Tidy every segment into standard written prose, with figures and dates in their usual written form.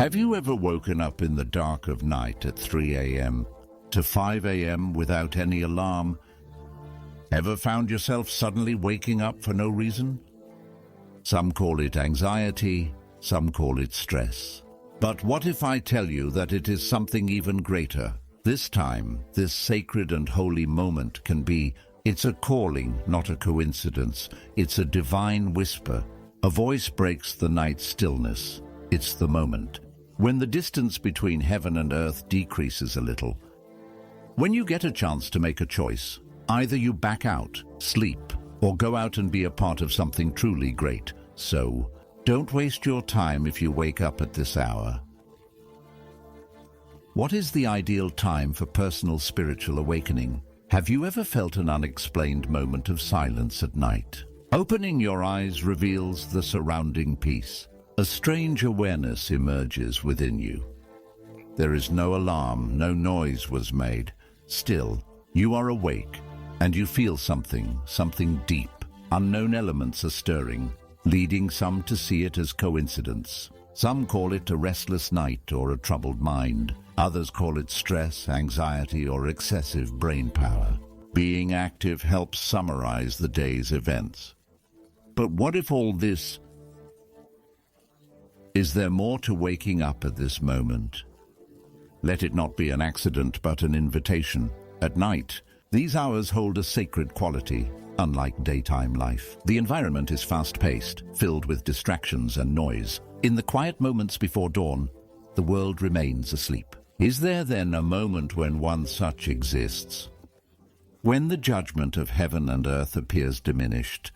Have you ever woken up in the dark of night at 3 a.m. to 5 a.m. without any alarm? Ever found yourself suddenly waking up for no reason? Some call it anxiety, some call it stress. But what if I tell you that it is something even greater? This time, this sacred and holy moment can be, it's a calling, not a coincidence. It's a divine whisper. A voice breaks the night stillness. It's the moment when the distance between heaven and earth decreases a little. When you get a chance to make a choice, either you back out, sleep, or go out and be a part of something truly great. So, don't waste your time if you wake up at this hour. What is the ideal time for personal spiritual awakening? Have you ever felt an unexplained moment of silence at night? Opening your eyes reveals the surrounding peace. A strange awareness emerges within you. There is no alarm, no noise was made. Still, you are awake, and you feel something deep. Unknown elements are stirring, leading some to see it as coincidence. Some call it a restless night or a troubled mind. Others call it stress, anxiety, or excessive brain power. Being active helps summarize the day's events. But what if all this... Is there more to waking up at this moment? Let it not be an accident, but an invitation. At night, these hours hold a sacred quality, unlike daytime life. The environment is fast-paced, filled with distractions and noise. In the quiet moments before dawn, the world remains asleep. Is there then a moment when one such exists? When the judgment of heaven and earth appears diminished,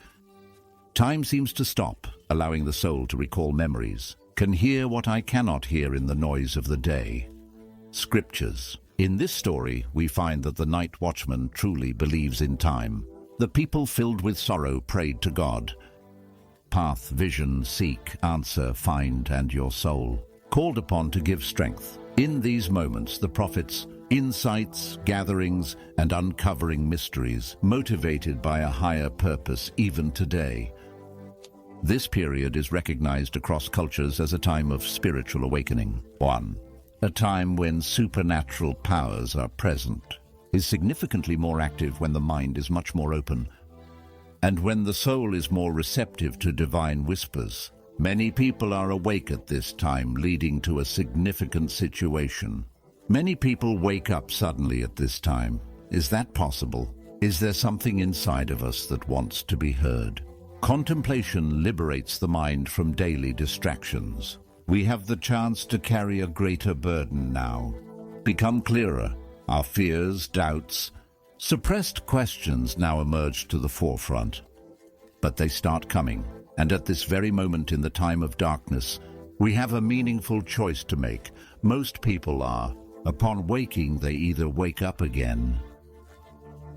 time seems to stop, allowing the soul to recall memories, can hear what I cannot hear in the noise of the day. Scriptures. In this story, we find that the night watchman truly believes in time. The people filled with sorrow prayed to God. Path, vision, seek, answer, find, and your soul, called upon to give strength. In these moments, the prophets, insights, gatherings, and uncovering mysteries, motivated by a higher purpose even today. This period is recognized across cultures as a time of spiritual awakening. 1. A time when supernatural powers are present, is significantly more active when the mind is much more open, and when the soul is more receptive to divine whispers. Many people are awake at this time, leading to a significant situation. Many people wake up suddenly at this time. Is that possible? Is there something inside of us that wants to be heard? Contemplation liberates the mind from daily distractions. We have the chance to carry a greater burden now. Become clearer. Our fears, doubts, suppressed questions now emerge to the forefront. But they start coming. And at this very moment in the time of darkness, we have a meaningful choice to make. Most people are. Upon waking, they either wake up again,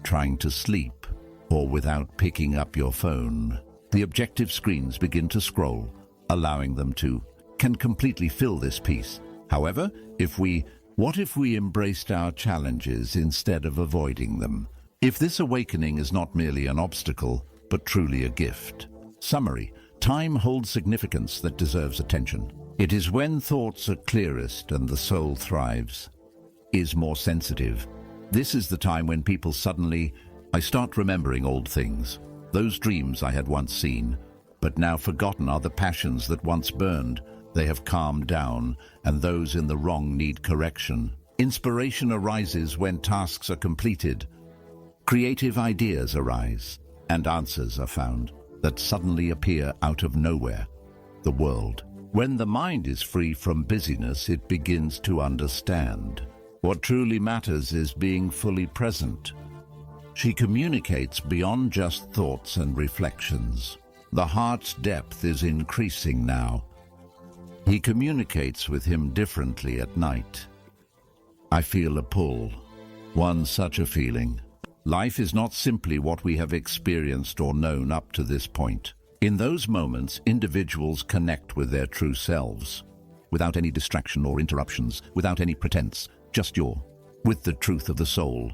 trying to sleep, or without picking up your phone. The objective screens begin to scroll, allowing them to can completely fill this piece. However, what if we embraced our challenges instead of avoiding them? If this awakening is not merely an obstacle, but truly a gift. Summary: time holds significance that deserves attention. It is when thoughts are clearest and the soul thrives, is more sensitive. This is the time when people suddenly, I start remembering old things. Those dreams I had once seen, but now forgotten, are the passions that once burned. They have calmed down, and those in the wrong need correction. Inspiration arises when tasks are completed. Creative ideas arise, and answers are found that suddenly appear out of nowhere. The world. When the mind is free from busyness, it begins to understand. What truly matters is being fully present. She communicates beyond just thoughts and reflections. The heart's depth is increasing now. He communicates with him differently at night. I feel a pull. One such a feeling. Life is not simply what we have experienced or known up to this point. In those moments, individuals connect with their true selves, without any distraction or interruptions, without any pretense, just with the truth of the soul.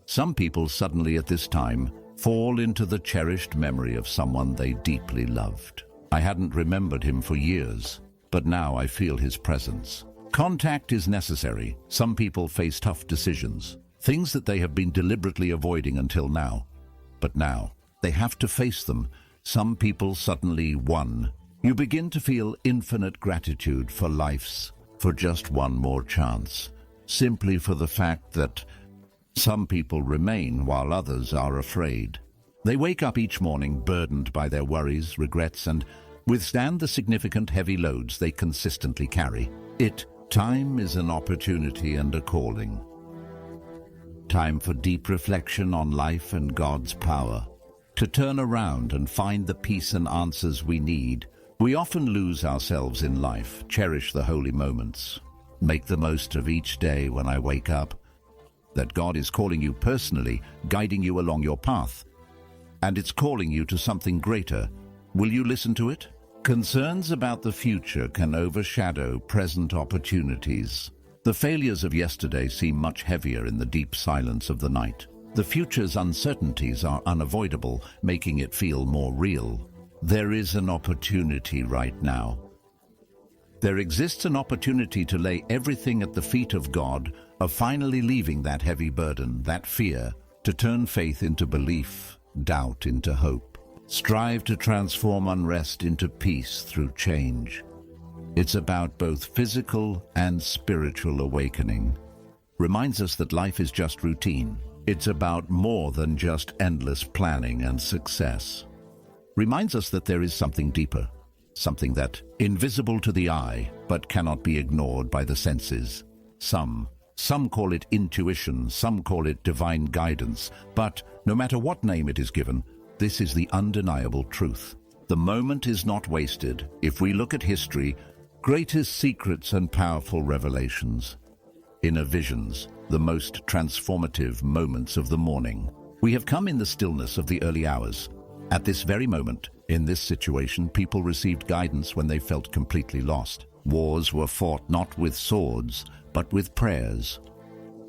Some people suddenly at this time fall into the cherished memory of someone they deeply loved. I hadn't remembered him for years. but now I feel his presence. Contact is necessary. Some people face tough decisions, things that they have been deliberately avoiding until now. But now, they have to face them. Some people suddenly won. You begin to feel infinite gratitude for for just one more chance, simply for the fact that some people remain while others are afraid. They wake up each morning burdened by their worries, regrets, and withstand the significant heavy loads they consistently carry. Time is an opportunity and a calling. Time for deep reflection on life and God's power. To turn around and find the peace and answers we need. We often lose ourselves in life. Cherish the holy moments. Make the most of each day. When I wake up, that God is calling you personally, guiding you along your path. And it's calling you to something greater. Will you listen to it? Concerns about the future can overshadow present opportunities. The failures of yesterday seem much heavier in the deep silence of the night. The future's uncertainties are unavoidable, making it feel more real. There is an opportunity right now. There exists an opportunity to lay everything at the feet of God, of finally leaving that heavy burden, that fear, to turn faith into belief, doubt into hope. Strive to transform unrest into peace through change. It's about both physical and spiritual awakening. Reminds us that life is just routine. It's about more than just endless planning and success. Reminds us that there is something deeper, something that invisible to the eye, but cannot be ignored by the senses. Some call it intuition, some call it divine guidance, but no matter what name it is given, this is the undeniable truth. The moment is not wasted. If we look at history, greatest secrets and powerful revelations. Inner visions, the most transformative moments of the morning. We have come in the stillness of the early hours. At this very moment, in this situation, people received guidance when they felt completely lost. Wars were fought not with swords, but with prayers.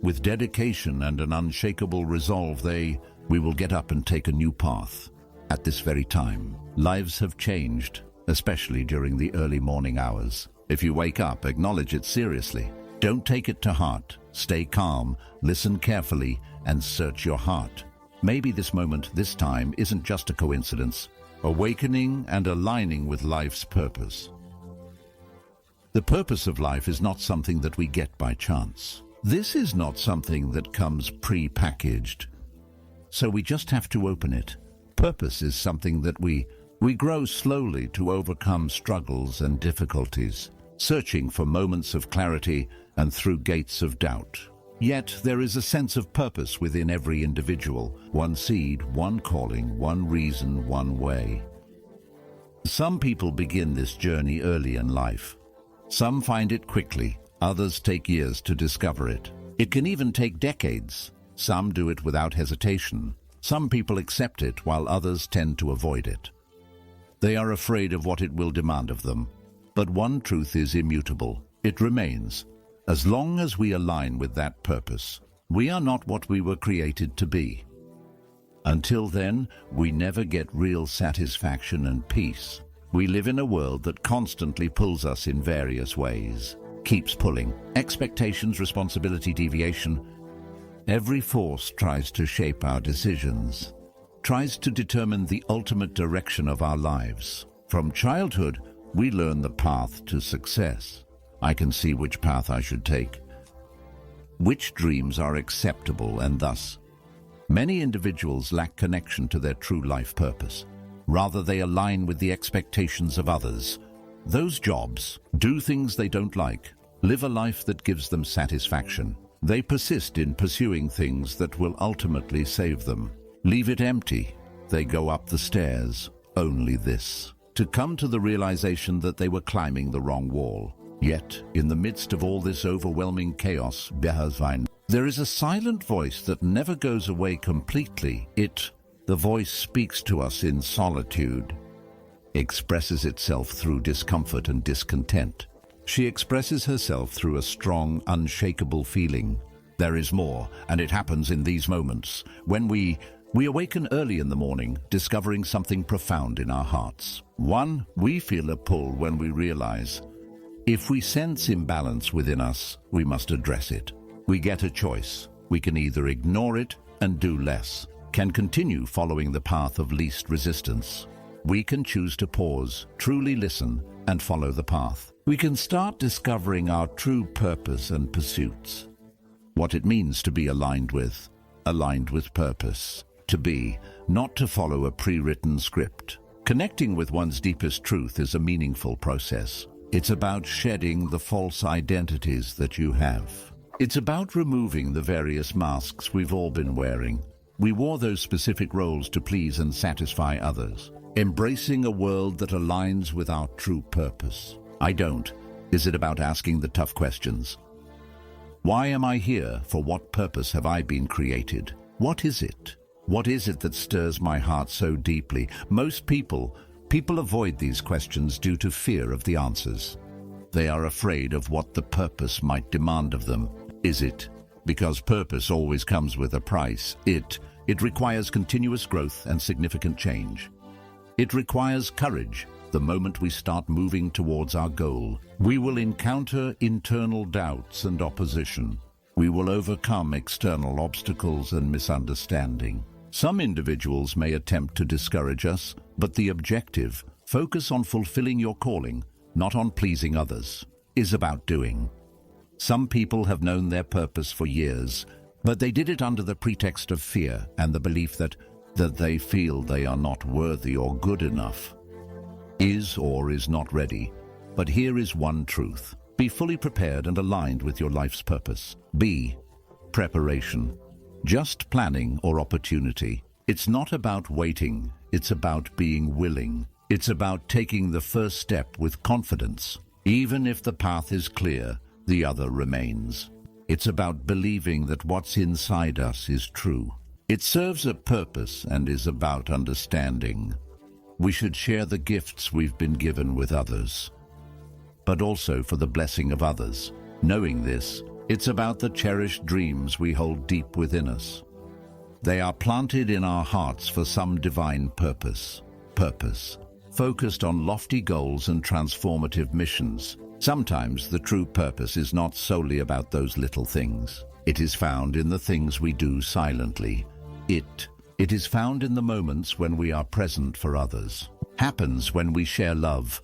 With dedication and an unshakable resolve, we will get up and take a new path. At this very time, lives have changed, especially during the early morning hours. If you wake up, acknowledge it seriously. Don't take it to heart. Stay calm, listen carefully, and search your heart. Maybe this moment, this time, isn't just a coincidence. Awakening and aligning with life's purpose. The purpose of life is not something that we get by chance. This is not something that comes pre-packaged. So we just have to open it. Purpose is something that we grow slowly to overcome struggles and difficulties, searching for moments of clarity and through gates of doubt. Yet there is a sense of purpose within every individual, one seed, one calling, one reason, one way. Some people begin this journey early in life. Some find it quickly, others take years to discover it. It can even take decades. Some do it without hesitation. Some people accept it while others tend to avoid it. They are afraid of what it will demand of them. But one truth is immutable. It remains. As long as we align with that purpose, we are not what we were created to be. Until then, we never get real satisfaction and peace. We live in a world that constantly pulls us in various ways. Keeps pulling. Expectations, responsibility, deviation. Every force tries to shape our decisions, tries to determine the ultimate direction of our lives. From childhood, we learn the path to success. I can see which path I should take, which dreams are acceptable, and thus, many individuals lack connection to their true life purpose. Rather, they align with the expectations of others. Those jobs, do things they don't like, live a life that gives them satisfaction. They persist in pursuing things that will ultimately save them. Leave it empty. They go up the stairs, only this, to come to the realization that they were climbing the wrong wall. Yet, in the midst of all this overwhelming chaos, there is a silent voice that never goes away completely. The voice speaks to us in solitude, expresses itself through discomfort and discontent. She expresses herself through a strong, unshakable feeling. There is more, and it happens in these moments, when we awaken early in the morning, discovering something profound in our hearts. One, we feel a pull when we realize If we sense imbalance within us, we must address it. We get a choice. We can either ignore it and do less, can continue following the path of least resistance. We can choose to pause, truly listen, and follow the path. We can start discovering our true purpose and pursuits. What it means to be aligned with purpose. To be, not to follow a pre-written script. Connecting with one's deepest truth is a meaningful process. It's about shedding the false identities that you have. It's about removing the various masks we've all been wearing. We wore those specific roles to please and satisfy others. Embracing a world that aligns with our true purpose. I don't. Is it about asking the tough questions? Why am I here? For what purpose have I been created? What is it? What is it that stirs my heart so deeply? Most people avoid these questions due to fear of the answers. They are afraid of what the purpose might demand of them. Is it? Because purpose always comes with a price. It requires continuous growth and significant change. It requires courage. The moment we start moving towards our goal, we will encounter internal doubts and opposition. We will overcome external obstacles and misunderstanding. Some individuals may attempt to discourage us, but the objective, focus on fulfilling your calling, not on pleasing others, is about doing. Some people have known their purpose for years, but they did it under the pretext of fear and the belief that they feel they are not worthy or good enough, is or is not ready. But here is one truth. Be fully prepared and aligned with your life's purpose. B. Preparation. Just planning or opportunity. It's not about waiting, it's about being willing. It's about taking the first step with confidence. Even if the path is clear, the other remains. It's about believing that what's inside us is true. It serves a purpose and is about understanding. We should share the gifts we've been given with others, but also for the blessing of others. Knowing this, it's about the cherished dreams we hold deep within us. They are planted in our hearts for some divine purpose. Purpose, focused on lofty goals and transformative missions. Sometimes the true purpose is not solely about those little things. It is found in the things we do silently. It is found in the moments when we are present for others. Happens when we share love,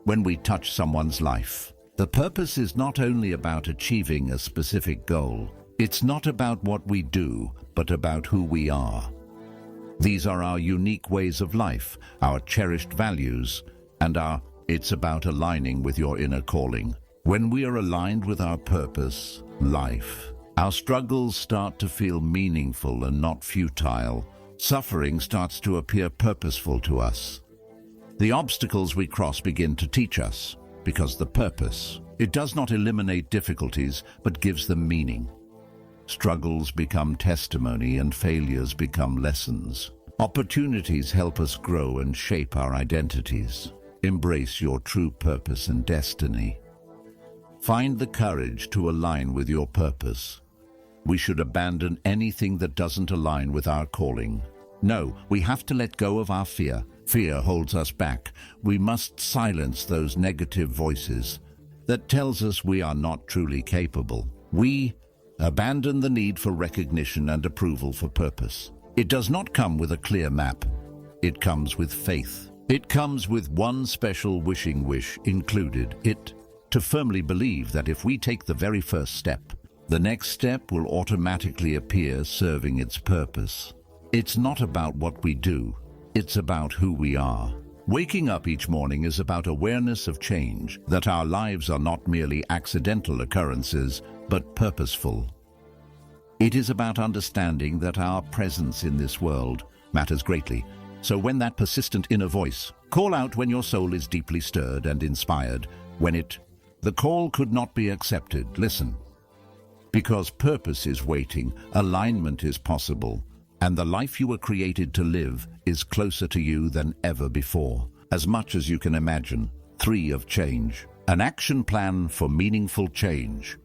when we touch someone's life. The purpose is not only about achieving a specific goal. It's not about what we do, but about who we are. These are our unique ways of life, our cherished values, and it's about aligning with your inner calling. When we are aligned with our purpose, life, our struggles start to feel meaningful and not futile. Suffering starts to appear purposeful to us. The obstacles we cross begin to teach us, because the purpose, it does not eliminate difficulties, but gives them meaning. Struggles become testimony and failures become lessons. Opportunities help us grow and shape our identities. Embrace your true purpose and destiny. Find the courage to align with your purpose. We should abandon anything that doesn't align with our calling. No, we have to let go of our fear. Fear holds us back. We must silence those negative voices that tells us we are not truly capable. We abandon the need for recognition and approval for purpose. It does not come with a clear map. It comes with faith. It comes with one special wishing wish included. To firmly believe that if we take the very first step, the next step will automatically appear serving its purpose. It's not about what we do, it's about who we are. Waking up each morning is about awareness of change, that our lives are not merely accidental occurrences, but purposeful. It is about understanding that our presence in this world matters greatly. So when that persistent inner voice, call out when your soul is deeply stirred and inspired, the call could not be accepted, listen. Because purpose is waiting, alignment is possible, and the life you were created to live is closer to you than ever before. As much as you can imagine. 3 of change. An action plan for meaningful change.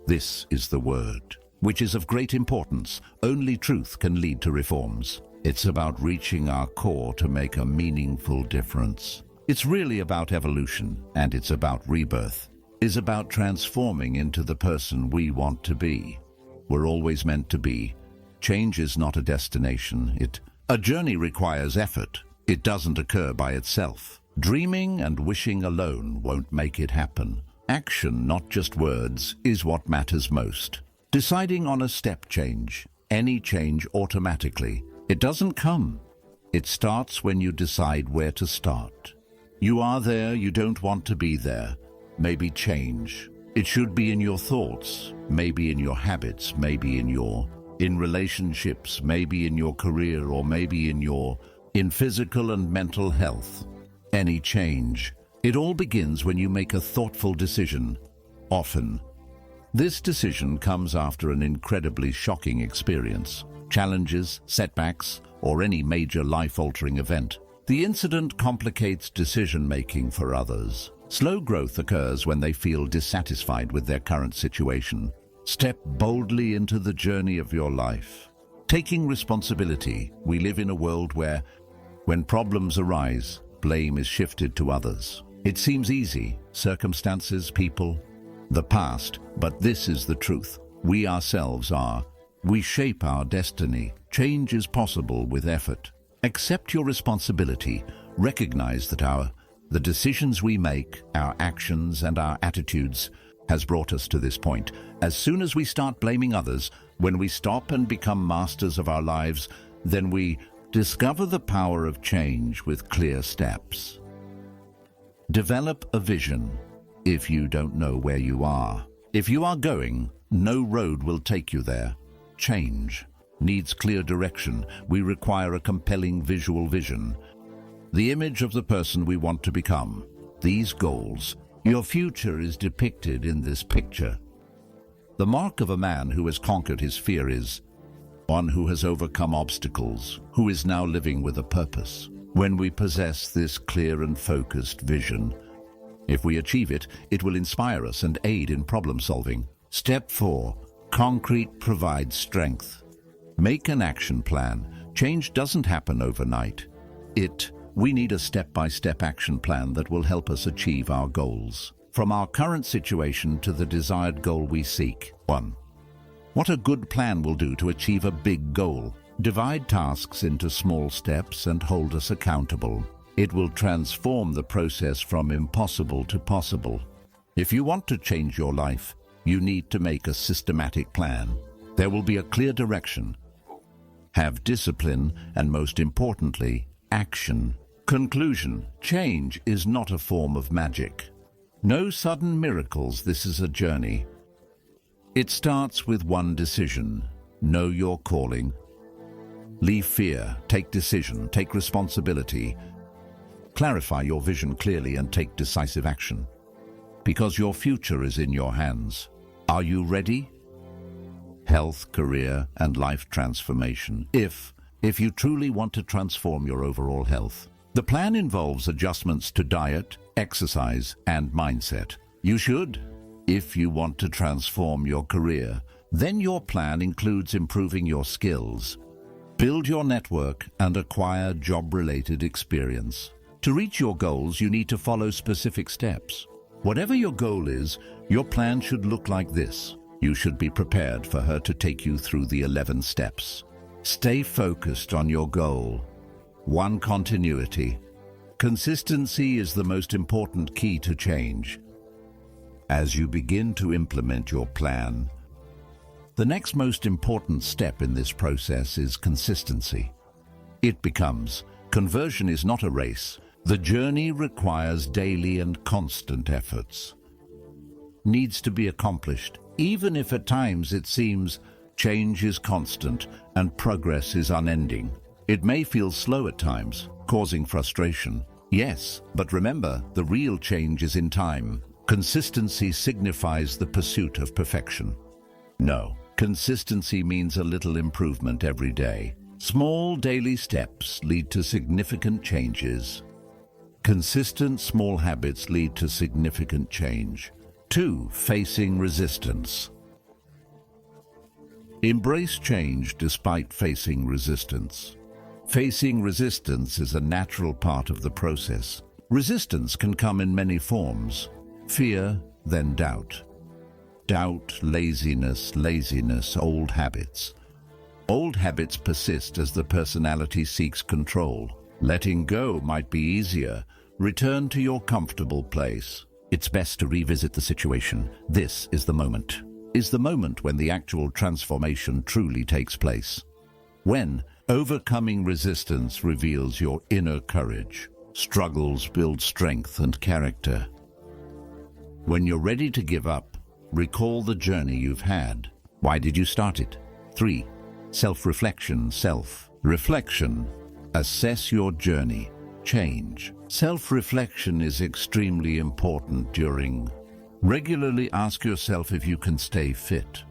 This is the word, which is of great importance. Only truth can lead to reforms. It's about reaching our core to make a meaningful difference. It's really about evolution, and it's about rebirth. is about transforming into the person we want to be. We're always meant to be. Change is not a destination. A journey requires effort. It doesn't occur by itself. Dreaming and wishing alone won't make it happen. Action, not just words, is what matters most. Deciding on a step change, any change automatically. It doesn't come. It starts when you decide where to start. You are there, you don't want to be there. Maybe change. It should be in your thoughts, maybe in your habits, maybe in relationships, maybe in your career, or maybe in physical and mental health. Any change. It all begins when you make a thoughtful decision. Often, this decision comes after an incredibly shocking experience, challenges, setbacks, or any major life-altering event. The incident complicates decision-making for others. Slow growth occurs when they feel dissatisfied with their current situation. Step boldly into the journey of your life. Taking responsibility. We live in a world where, when problems arise, blame is shifted to others. It seems easy, circumstances, people, the past, but this is the truth. We ourselves are. We shape our destiny. Change is possible with effort. Accept your responsibility. Recognize that the decisions we make, our actions and our attitudes, has brought us to this point. As soon as we start blaming others, when we stop and become masters of our lives, then we discover the power of change with clear steps. Develop a vision. If you don't know where you are, if you are going, no road will take you there. Change needs clear direction. We require a compelling visual vision. The image of the person we want to become. These goals. Your future is depicted in this picture. The mark of a man who has conquered his fear is one who has overcome obstacles, who is now living with a purpose. When we possess this clear and focused vision, if we achieve it, it will inspire us and aid in problem solving. Step 4. Concrete provides strength. Make an action plan. Change doesn't happen overnight. We need a step-by-step action plan that will help us achieve our goals. From our current situation to the desired goal we seek. 1. What a good plan will do to achieve a big goal. Divide tasks into small steps and hold us accountable. It will transform the process from impossible to possible. If you want to change your life, you need to make a systematic plan. There will be a clear direction. Have discipline and, most importantly, action. Conclusion. Change is not a form of magic. No sudden miracles. This is a journey. It starts with one decision. Know your calling. Leave fear. Take decision. Take responsibility. Clarify your vision clearly and take decisive action. Because your future is in your hands. Are you ready? Health, career, and life transformation. If you truly want to transform your overall health, the plan involves adjustments to diet, exercise, and mindset. You should. If you want to transform your career, then your plan includes improving your skills, build your network, and acquire job-related experience. To reach your goals, you need to follow specific steps. Whatever your goal is, your plan should look like this. You should be prepared for her to take you through the 11 steps. Stay focused on your goal. 1. Continuity. Consistency is the most important key to change. As you begin to implement your plan, the next most important step in this process is consistency. It becomes, conversion is not a race. The journey requires daily and constant efforts. Needs to be accomplished, even if at times it seems change is constant and progress is unending. It may feel slow at times, causing frustration. Yes, but remember, the real change is in time. Consistency signifies the pursuit of perfection. No, consistency means a little improvement every day. Small daily steps lead to significant changes. Consistent small habits lead to significant change. 2. Facing resistance. Embrace change despite facing resistance. Facing resistance is a natural part of the process. Resistance can come in many forms: fear, then doubt. Doubt, laziness, old habits. Old habits persist as the personality seeks control. Letting go might be easier. Return to your comfortable place. It's best to revisit the situation. This is the moment. Is the moment when the actual transformation truly takes place. When overcoming resistance reveals your inner courage. Struggles build strength and character. When you're ready to give up, recall the journey you've had. Why did you start it? 3. Self-reflection. Self-reflection. Assess your journey. Change. Self-reflection is extremely important during. Regularly ask yourself if you can stay fit.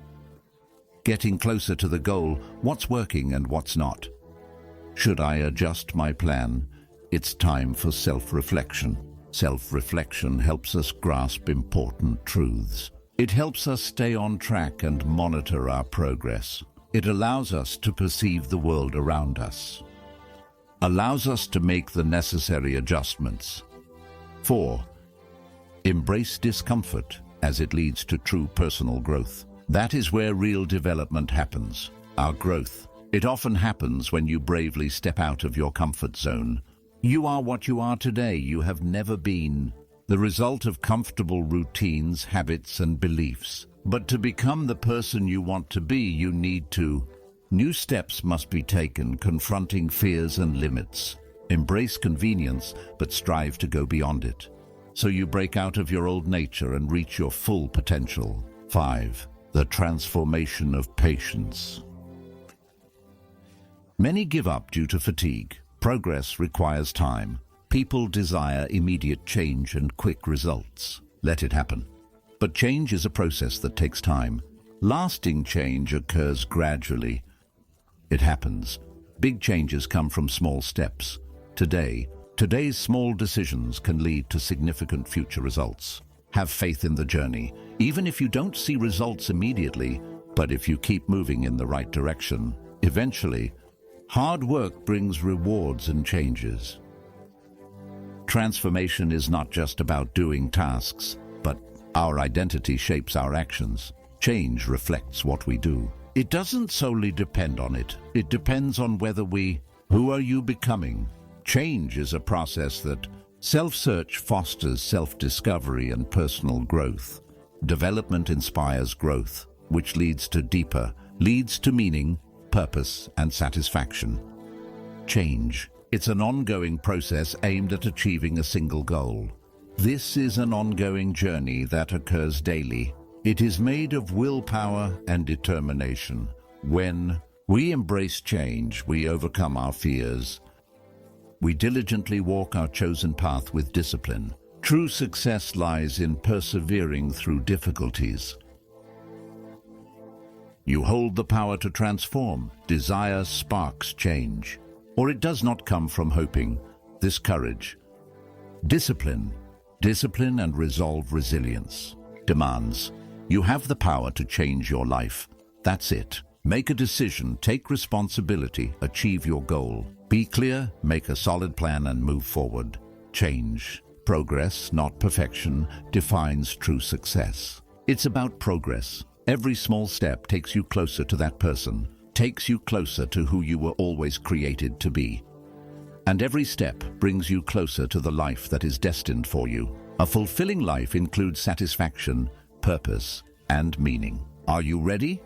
Getting closer to the goal, what's working and what's not. Should I adjust my plan? It's time for self-reflection. Self-reflection helps us grasp important truths. It helps us stay on track and monitor our progress. It allows us to perceive the world around us. Allows us to make the necessary adjustments. 4. Embrace discomfort as it leads to true personal growth. That is where real development happens. Our growth. It often happens when you bravely step out of your comfort zone. You are what you are today. You have never been the result of comfortable routines, habits, and beliefs. But to become the person you want to be, you need to. New steps must be taken, confronting fears and limits. Embrace convenience, but strive to go beyond it. So you break out of your old nature and reach your full potential. 5. The transformation of patience. Many give up due to fatigue. Progress requires time. People desire immediate change and quick results. Let it happen. But change is a process that takes time. Lasting change occurs gradually. It happens. Big changes come from small steps. Today's small decisions can lead to significant future results. Have faith in the journey, even if you don't see results immediately, but if you keep moving in the right direction, eventually, hard work brings rewards and changes. Transformation is not just about doing tasks, but our identity shapes our actions. Change reflects what we do. It doesn't solely depend on it. It depends on who are you becoming? Change is a process that self-search fosters self-discovery and personal growth. Development inspires growth, which leads to meaning, purpose, and satisfaction. Change. It's an ongoing process aimed at achieving a single goal. This is an ongoing journey that occurs daily. It is made of willpower and determination. When we embrace change, we overcome our fears. We diligently walk our chosen path with discipline. True success lies in persevering through difficulties. You hold the power to transform. Desire sparks change. Or it does not come from hoping. This courage. Discipline and resolve resilience. Demands. You have the power to change your life. That's it. Make a decision, take responsibility, achieve your goal. Be clear, make a solid plan, and move forward. Change. Progress, not perfection, defines true success. It's about progress. Every small step takes you closer to that person, takes you closer to who you were always created to be. And every step brings you closer to the life that is destined for you. A fulfilling life includes satisfaction, purpose, and meaning. Are you ready?